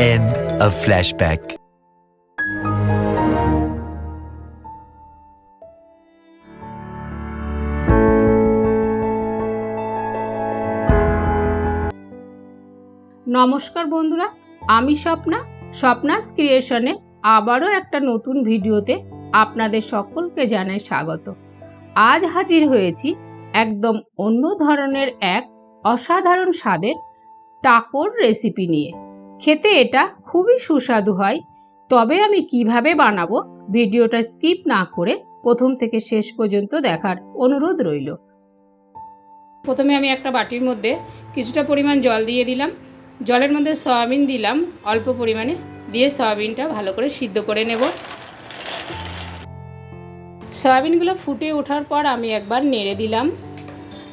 End of flashback. নমস্কার বন্ধুরা, আমি স্বপ্নাস ক্রিয়েশনে আবারও একটা নতুন ভিডিওতে আপনাদের সকলকে জানাই স্বাগত। আজ হাজির হয়েছি একদম অন্য ধরনের এক অসাধারণ স্বাদের টাকোর রেসিপি নিয়ে। খেতে এটা খুবই সুস্বাদু হয়, তবে আমি কিভাবে বানাবো ভিডিওটা স্কিপ না করে প্রথম থেকে শেষ পর্যন্ত দেখার অনুরোধ রইল। প্রথমে আমি একটা বাটির মধ্যে কিছুটা পরিমাণ জল দিয়ে দিলাম। জলের মধ্যে সয়াবিন দিলাম অল্প পরিমাণে, দিয়ে সয়াবিনটা ভালো করে সিদ্ধ করে নেব। সয়াবিনগুলো ফুটে ওঠার পর আমি একবার নেড়ে দিলাম।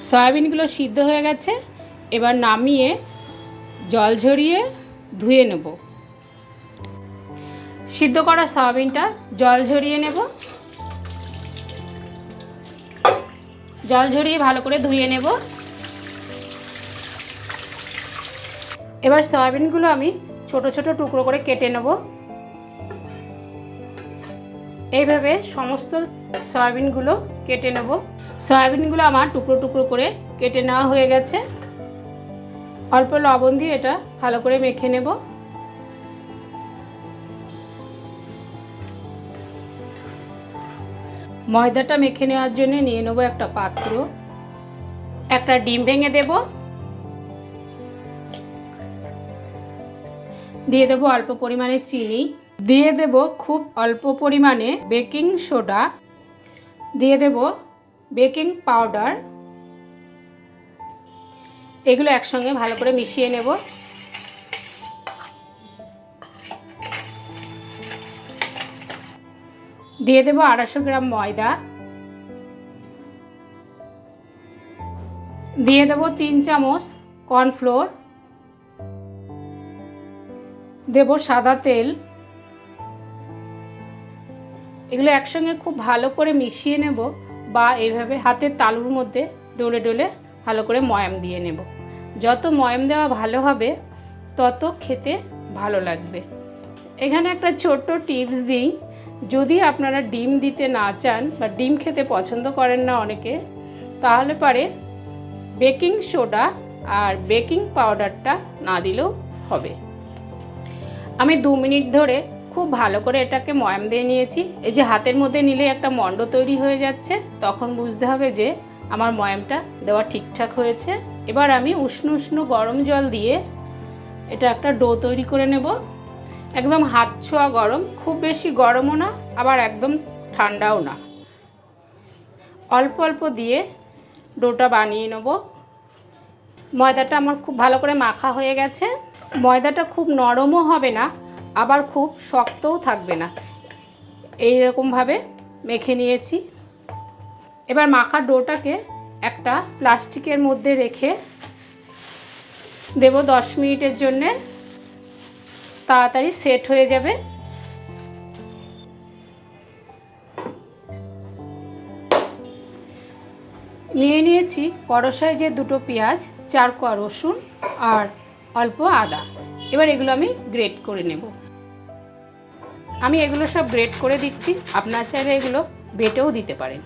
সয়াবিনগুলো সিদ্ধ হয়ে গেছে, এবার নামিয়ে জল ঝরিয়ে ধুয়ে নেব। সিদ্ধ করা সয়াবিনটা জল ঝরিয়ে নেব। জল ঝরিয়ে ভালো করে ধুয়ে নেব। এবার সয়াবিনগুলো আমি ছোট ছোট টুকরো করে কেটে নেব। এইভাবে সমস্ত সয়াবিনগুলো কেটে নেব। সয়াবিনগুলো আমার টুকরো টুকরো করে কেটে নেওয়া হয়ে গেছে। অল্প লবণ দিয়ে এটা ভালো করে মেখে নেব। ময়দাটা মেখে নেওয়ার জন্য নিয়ে নেব একটা পাত্র। একটা ডিম ভেঙে দেব, দিয়ে দেব অল্প পরিমাণে চিনি, দিয়ে দেব খুব অল্প পরিমাণে বেকিং সোডা, দিয়ে দেব বেকিং পাউডার। এগুলো একসঙ্গে ভালো করে মিশিয়ে নেব। দিয়ে দেব 250 গ্রাম ময়দা, দিয়ে দেব 3 চামচ কর্নফ্লোর, দেব সাদা তেল। এগুলো একসঙ্গে খুব ভালো করে মিশিয়ে নেব, বা এইভাবে হাতের তালুর মধ্যে ডলে ডলে ভালো করে ময়াম দিয়ে নেব। যত ময়াম দেওয়া ভালো হবে তত খেতে ভালো লাগবে। এখানে একটা ছোট্ট টিপস দিই, যদি আপনারা ডিম দিতে না চান বা ডিম খেতে পছন্দ করেন না অনেকে, তাহলে পারে বেকিং সোডা আর বেকিং পাউডারটা না দিলেও হবে। আমি 2 মিনিট ধরে খুব ভালো করে এটাকে ময়াম দিয়ে নিয়েছি। এই যে হাতের মধ্যে নিলে একটা মণ্ড তৈরি হয়ে যাচ্ছে, তখন বুঝতে হবে যে আমার ময়ামটা দেওয়া ঠিকঠাক হয়েছে। এবার আমি উষ্ণ উষ্ণ গরম জল দিয়ে এটা একটা ডো তৈরি করে নেব। একদম হাত ছোঁয়া গরম, খুব বেশি গরমও না আবার একদম ঠান্ডাও না, অল্প অল্প দিয়ে ডোটা বানিয়ে নেব। ময়দাটা আমার খুব ভালো করে মাখা হয়ে গেছে। ময়দাটা খুব নরমও হবে না আবার খুব শক্তও থাকবে না, এইরকমভাবে মেখে নিয়েছি। এবার মাখা ডোটাকে একটা প্লাস্টিকের মধ্যে রেখে দেব 10 মিনিটের জন্যে, তাড়াতাড়ি সেট হয়ে যাবে। নিয়ে নিয়েছি বড় সাইজের 2টো পেঁয়াজ, 4 কোয়া রসুন আর অল্প আদা। এবার এগুলো আমি গ্রেট করে নেব। আমি এগুলো সব গ্রেট করে দিচ্ছি, আপনারা চাইলে এগুলো বেটেও দিতে পারেন।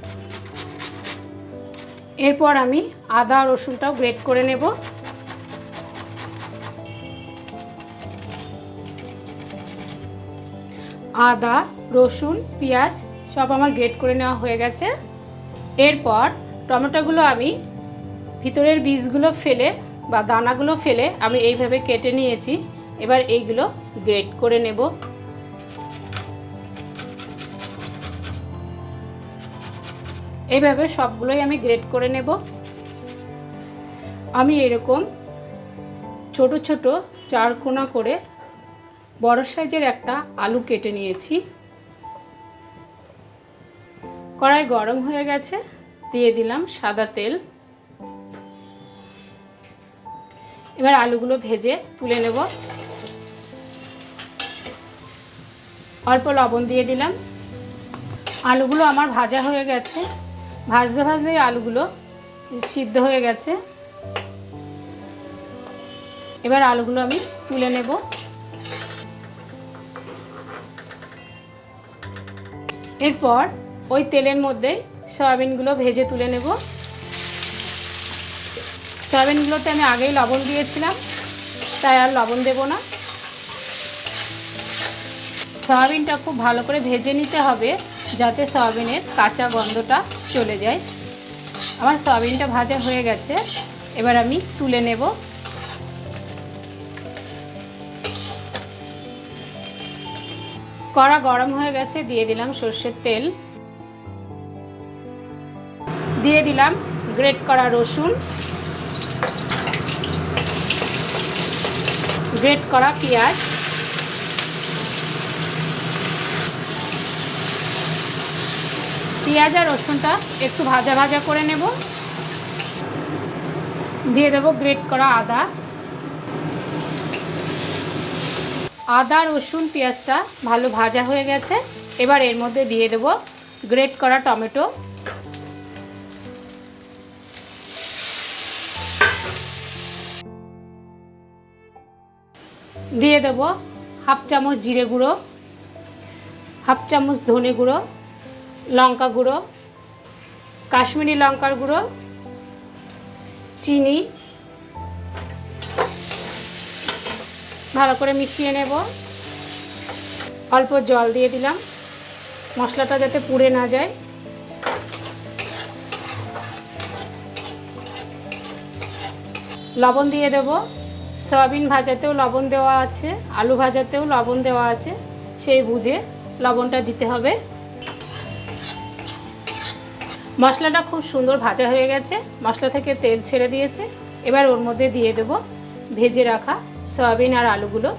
এরপর আমি আদা আর রসুনটাও গ্রেট করে নেব। আদা, রসুন, পেঁয়াজ সব আমার গ্রেট করে নেওয়া হয়ে গেছে। এরপর টমেটোগুলো আমি ভিতরের বীজগুলো ফেলে বা দানাগুলো ফেলে আমি এইভাবে কেটে নিয়েছি। এবার এইগুলো গ্রেট করে নেব। এইভাবে সবগুলোই আমি গ্রেট করে নেব। আমি এরকম ছোট ছোট 4 কোনা করে বড় সাইজের একটা আলু কেটে নিয়েছি। কড়াই গরম হয়ে গেছে, দিয়ে দিলাম সাদা তেল। এবার আলুগুলো ভেজে তুলে নেব। অল্প লবণ দিয়ে দিলাম। আলুগুলো আমার ভাজা হয়ে গেছে। ভাজতে ভাজতেই আলুগুলো সিদ্ধ হয়ে গেছে। এবার আলুগুলো আমি তুলে নেব। এরপর ওই তেলের মধ্যে সয়াবিনগুলো ভেজে তুলে নেব। সয়াবিনগুলোতে আমি আগেই লবণ দিয়েছিলাম, তাই আর লবণ দেব না। সয়াবিনটা খুব ভালো করে ভেজে নিতে হবে, যাতে সয়াবিনের কাঁচা গন্ধটা চলে যায়। আমার সয়াবিনটা ভাজা হয়ে গেছে, এবার আমি তুলে নেব। কড়া গরম হয়ে গেছে, দিয়ে দিলাম সর্ষের তেল, দিয়ে দিলাম গ্রেট করা রসুন, গ্রেট করা পেঁয়াজ, পেঁয়াজ আর রসুনটা একটু ভাজা ভাজা করে নেব। দিয়ে দেব গ্রেট করা আদা। আদা রসুন পেঁয়াজটা ভালো ভাজা হয়ে গেছে, এবার এর মধ্যে দিয়ে দেব গ্রেট করা টমেটো, দিয়ে দেব হাফ চামচ জিরে গুঁড়ো, হাফ চামচ ধনে গুঁড়ো, লঙ্কা গুঁড়ো, কাশ্মীরি লঙ্কার গুঁড়ো, চিনি, ভালো করে মিশিয়ে নেব। অল্প জল দিয়ে দিলাম, মশলাটা যাতে পুড়ে না যায়। লবণ দিয়ে দেব, সয়াবিন ভাজাতেও লবণ দেওয়া আছে, আলু ভাজাতেও লবণ দেওয়া আছে, সেই বুঝে লবণটা দিতে হবে। মশলাটা খুব সুন্দর ভাজা হয়ে গেছে, মশলা থেকে তেল ছেড়ে দিয়েছে। এবার ওর মধ্যে দিয়ে দেব ভেজে রাখা সয়াবিন আর আলুগুলো।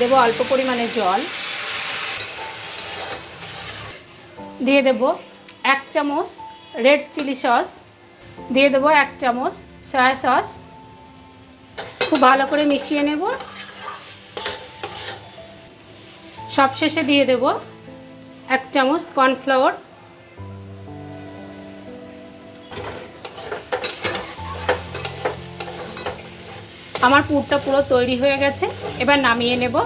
দেব অল্প পরিমাণে জল, দিয়ে দেব 1 চামচ রেড চিলি সস, দিয়ে দেব 1 চামচ সয়া সস। খুব ভালো করে মিশিয়ে নেব। সবশেষে দিয়ে দেব 1 চামচ কর্নফ্লাওয়ার। আমার পুরটা পুরো তৈরি হয়ে গেছে, এবার নামিয়ে নেব।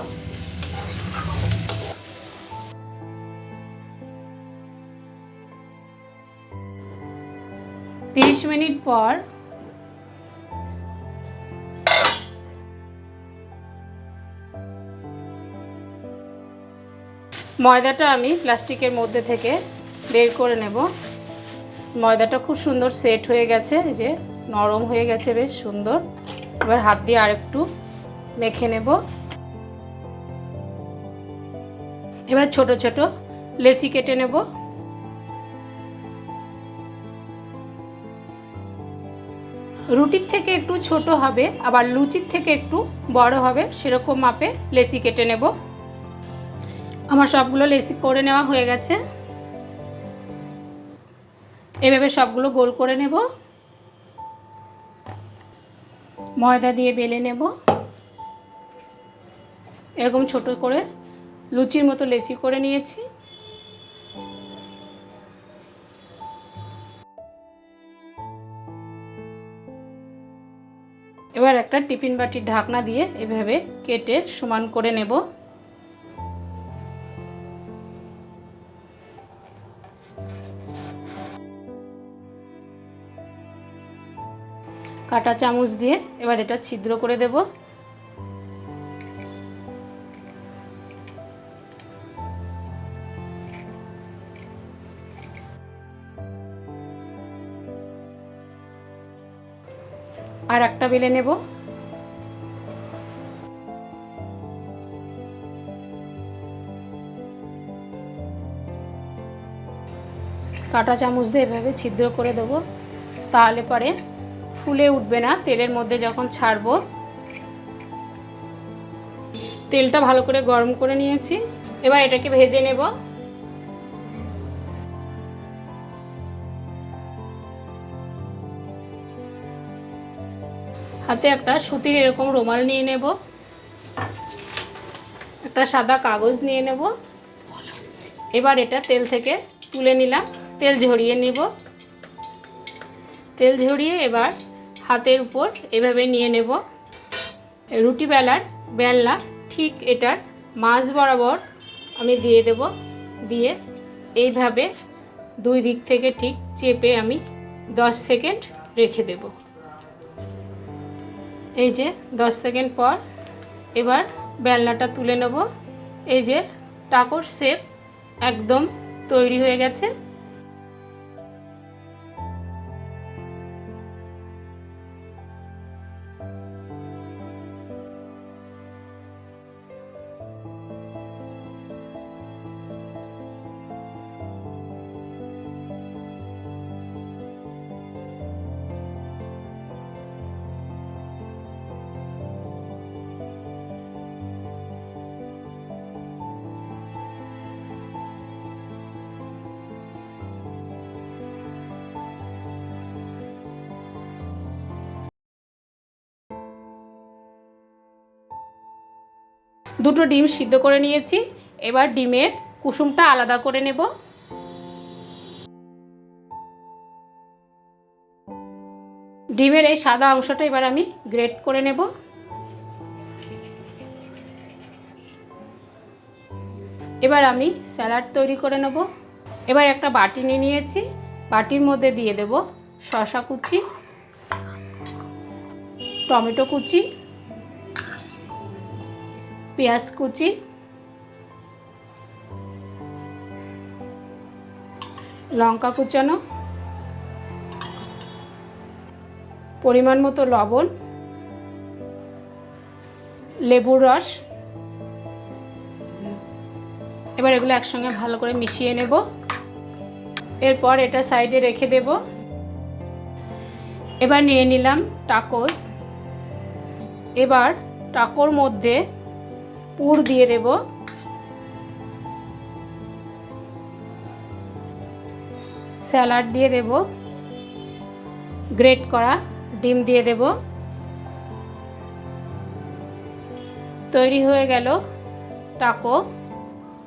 তিরিশ মিনিট পর ময়দাটা আমি প্লাস্টিকের মধ্যে থেকে বের করে নেব। ময়দাটা খুব সুন্দর সেট হয়ে গেছে, এই যে নরম হয়ে গেছে, বেশ সুন্দর। এবার হাত দিয়ে আরেকটু মেখে নেব। এবার ছোট ছোট লেচি কেটে নেব। রুটির থেকে একটু ছোট হবে, আবার লুচির থেকে একটু বড় হবে, সেরকম মাপে লেচি কেটে নেব। আমার সবগুলো লেচি করে নেওয়া হয়ে গেছে। এভাবে সবগুলো গোল করে নেব, ময়দা দিয়ে বেলে নেব। এরকম ছোট করে লুচির মতো লেচি করে নিয়েছি। এবার একটা টিফিন বাটির ঢাকনা দিয়ে এভাবে কেটে সমান করে নেব। কাঁটা চামচ দিয়ে এবার এটা ছিদ্র করে দেব। আর একটা বেলে নেব। কাঁটা চামচ দিয়ে এভাবে ছিদ্র করে দেব, তাহলে পরে ফুলে উঠবে না তেলের মধ্যে যখন ছাড়বো। তেলটা ভালো করে গরম করে নিয়েছি, এবার এটাকে ভেজে নেব। হাতে একটা সুতির এরকম রুমাল নিয়ে নেব, একটা সাদা কাগজ নিয়ে নেব। এবার এটা তেল থেকে তুলে নিলাম, তেল ঝরিয়ে নিব। তেল ঝরিয়ে এবার হাতের উপর এভাবে নিয়ে নেব। রুটি বেলার বেলনা ঠিক এটার মাঝ বরাবর আমি দিয়ে দেব, দিয়ে এইভাবে দুই দিক থেকে ঠিক চেপে আমি 10 সেকেন্ড রেখে দেব। এই যে 10 সেকেন্ড পর এবার বেলনাটা তুলে নেব। এই যে টাকোর শেপ একদম তৈরি হয়ে গেছে। দুটো ডিম সিদ্ধ করে নিয়েছি, এবার ডিমের কুসুমটা আলাদা করে নেব। ডিমের এই সাদা অংশটা এবার আমি গ্রেট করে নেব। এবার আমি স্যালাড তৈরি করে নেব। এবার একটা বাটি নিয়ে নিয়েছি, বাটির মধ্যে দিয়ে দেব শসা কুচি, টমেটো কুচি, পেঁয়াজ কুচি, লঙ্কা কুচানো, পরিমাণ মতো লবণ, লেবুর রস। এবার এগুলো একসঙ্গে ভালো করে মিশিয়ে নেব। এরপর এটা সাইডে রেখে দেব। এবার নিয়ে নিলাম টাকোস। এবার টাকোর মধ্যে পুর দিয়ে দেব, স্যালাড দিয়ে দেব, গ্রেট করা ডিম দিয়ে দেব। তৈরি হয়ে গেল টাকো।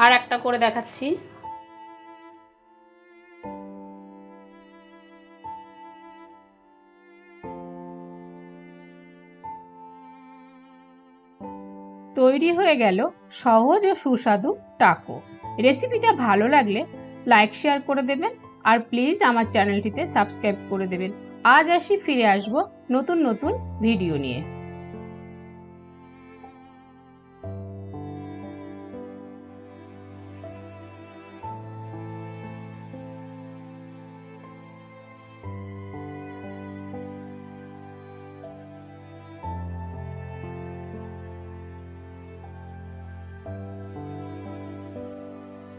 আর একটা করে দেখাচ্ছি। তৈরি হয়ে গেল সহজ ও সুস্বাদু টাকো। রেসিপিটা ভালো লাগলে লাইক শেয়ার করে দেবেন, আর প্লিজ আমার চ্যানেলটিতে সাবস্ক্রাইব করে দেবেন। আজ আসি, ফিরে আসবো নতুন নতুন ভিডিও নিয়ে।